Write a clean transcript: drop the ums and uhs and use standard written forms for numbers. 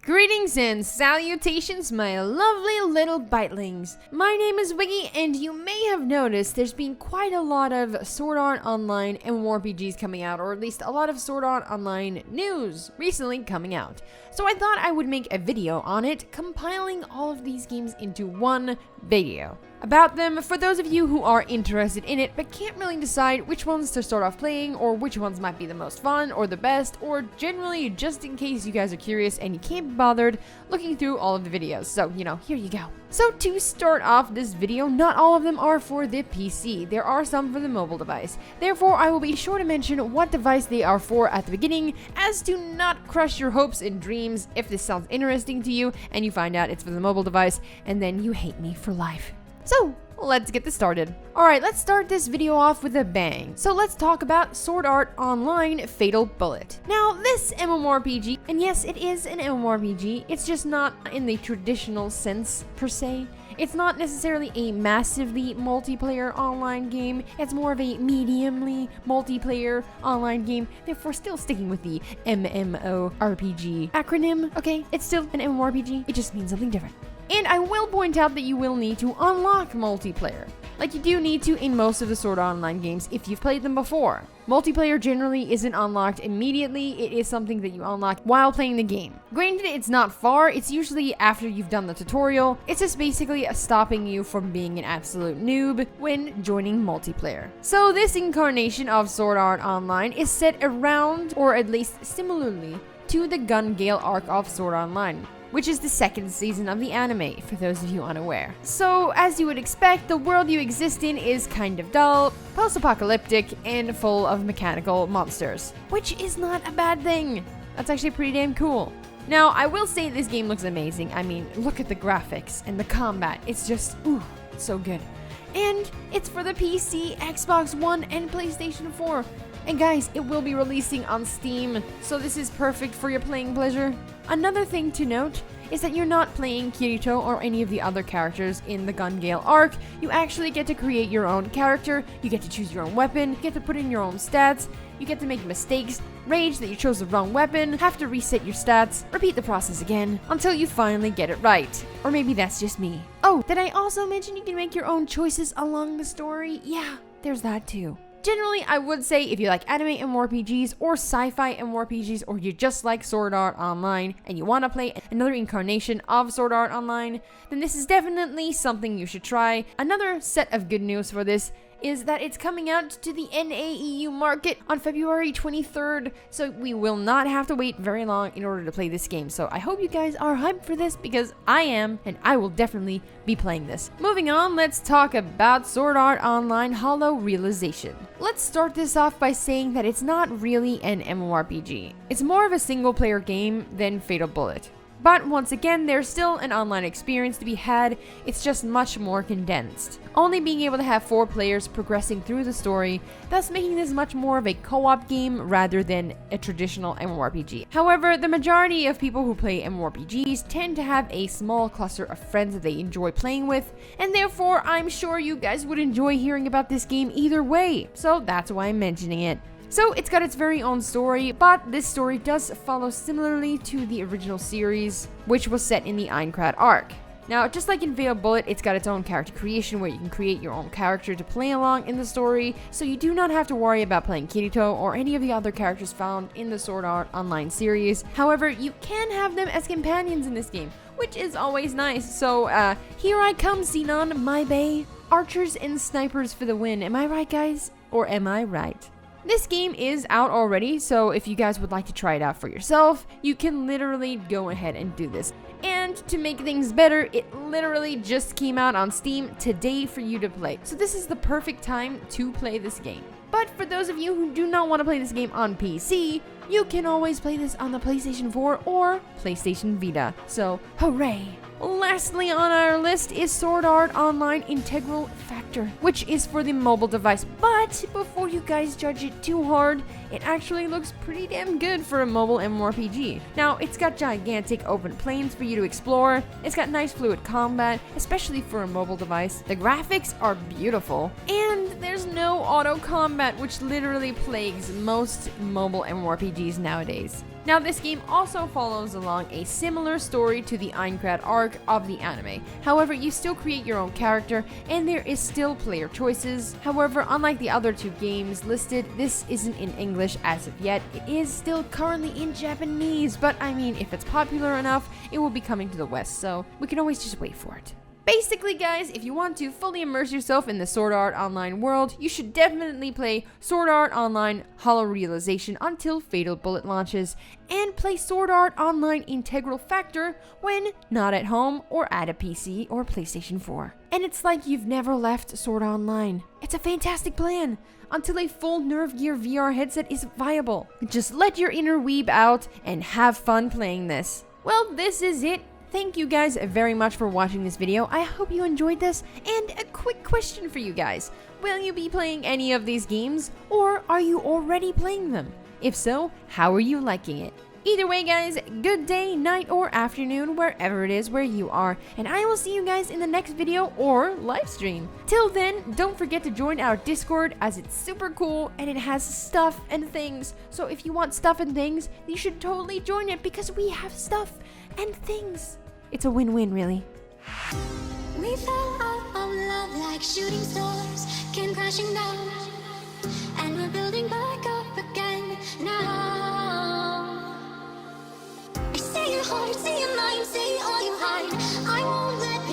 Greetings and salutations, my lovely little bitelings. My name is Wiggy, and you may have noticed there's been quite a lot of Sword Art Online MMORPGs coming out, or at least a lot of Sword Art Online news recently coming out. So I thought I would make a video on it, compiling all of these games into one video about them for those of you who are interested in it but can't really decide which ones to start off playing or which ones might be the most fun or the best, or generally just in case you guys are curious and you can't be bothered looking through all of the videos. So, here you go. So to start off this video, not all of them are for the PC. There are some for the mobile device. Therefore, I will be sure to mention what device they are for at the beginning, as to not crush your hopes and dreams if this sounds interesting to you and you find out it's for the mobile device and then you hate me for life. So, let's get this started. Alright, let's start this video off with a bang. So let's talk about Sword Art Online Fatal Bullet. Now, this MMORPG, and yes, it is an MMORPG, it's just not in the traditional sense, per se. It's not necessarily a massively multiplayer online game, it's more of a mediumly multiplayer online game, therefore still sticking with the MMORPG acronym, okay? It's still an MMORPG, it just means something different. And I will point out that you will need to unlock multiplayer, like you do need to in most of the Sword Art Online games if you've played them before. Multiplayer generally isn't unlocked immediately, it is something that you unlock while playing the game. Granted, it's not far, it's usually after you've done the tutorial, it's just basically stopping you from being an absolute noob when joining multiplayer. So this incarnation of Sword Art Online is set around, or at least similarly, to the Gun Gale arc of Sword Art Online, which is the second season of the anime, for those of you unaware. So, as you would expect, the world you exist in is kind of dull, post-apocalyptic, and full of mechanical monsters, which is not a bad thing. That's actually pretty damn cool. Now, I will say this game looks amazing. I mean, look at the graphics and the combat. It's just, ooh, so good. And it's for the PC, Xbox One, and PlayStation 4. And guys, it will be releasing on Steam, so this is perfect for your playing pleasure. Another thing to note is that you're not playing Kirito or any of the other characters in the Gun Gale arc. You actually get to create your own character, you get to choose your own weapon, you get to put in your own stats, you get to make mistakes, rage that you chose the wrong weapon, have to reset your stats, repeat the process again, until you finally get it right. Or maybe that's just me. Oh, did I also mention you can make your own choices along the story? Yeah, there's that too. Generally, I would say if you like anime MMORPGs or sci-fi MMORPGs, or you just like Sword Art Online and you want to play another incarnation of Sword Art Online, then this is definitely something you should try. Another set of good news for this is that it's coming out to the NAEU market on February 23rd, so we will not have to wait very long in order to play this game. So I hope you guys are hyped for this, because I am, and I will definitely be playing this. Moving on, let's talk about Sword Art Online Hollow Realization. Let's start this off by saying that it's not really an MMORPG. It's more of a single-player game than Fatal Bullet. But once again, there's still an online experience to be had, it's just much more condensed. Only being able to have 4 players progressing through the story, thus making this much more of a co-op game rather than a traditional MMORPG. However, the majority of people who play MMORPGs tend to have a small cluster of friends that they enjoy playing with, and therefore I'm sure you guys would enjoy hearing about this game either way, so that's why I'm mentioning it. So it's got its very own story, but this story does follow similarly to the original series, which was set in the Aincrad arc. Now, just like in Fatal Bullet, it's got its own character creation where you can create your own character to play along in the story, so you do not have to worry about playing Kirito or any of the other characters found in the Sword Art Online series. However, you can have them as companions in this game, which is always nice. So, here I come, Xenon, my bae. Archers and snipers for the win, am I right, guys? Or am I right? This game is out already, so if you guys would like to try it out for yourself, you can literally go ahead and do this. And to make things better, it literally just came out on Steam today for you to play. So this is the perfect time to play this game. But for those of you who do not want to play this game on PC, you can always play this on the PlayStation 4 or PlayStation Vita. So, hooray! Lastly on our list is Sword Art Online Integral Factor, which is for the mobile device. But before you guys judge it too hard, it actually looks pretty damn good for a mobile MMORPG. Now, it's got gigantic open plains for you to explore, it's got nice fluid combat, especially for a mobile device, the graphics are beautiful, and there's no auto combat, which literally plagues most mobile MMORPGs nowadays. Now, this game also follows along a similar story to the Aincrad arc of the anime. However, you still create your own character, and there is still player choices. However, unlike the other two games listed, this isn't in English as of yet. It is still currently in Japanese, but I mean, if it's popular enough, it will be coming to the West, so we can always just wait for it. Basically, guys, if you want to fully immerse yourself in the Sword Art Online world, you should definitely play Sword Art Online Hollow Realization until Fatal Bullet launches, and play Sword Art Online Integral Factor when not at home or at a PC or PlayStation 4. And it's like you've never left Sword Art Online. It's a fantastic plan until a full Nerve Gear VR headset is viable. Just let your inner weeb out and have fun playing this. Well, this is it. Thank you guys very much for watching this video. I hope you enjoyed this. And a quick question for you guys. Will you be playing any of these games, or are you already playing them? If so, how are you liking it? Either way, guys, good day, night, or afternoon, wherever it is where you are. And I will see you guys in the next video or live stream. Till then, don't forget to join our Discord, as it's super cool and it has stuff and things. So if you want stuff and things, you should totally join it, because we have stuff and things. It's a win-win, really. We fell out of love like shooting stars, came crashing down, and we're building back up again now. I say your heart, say your mind, say all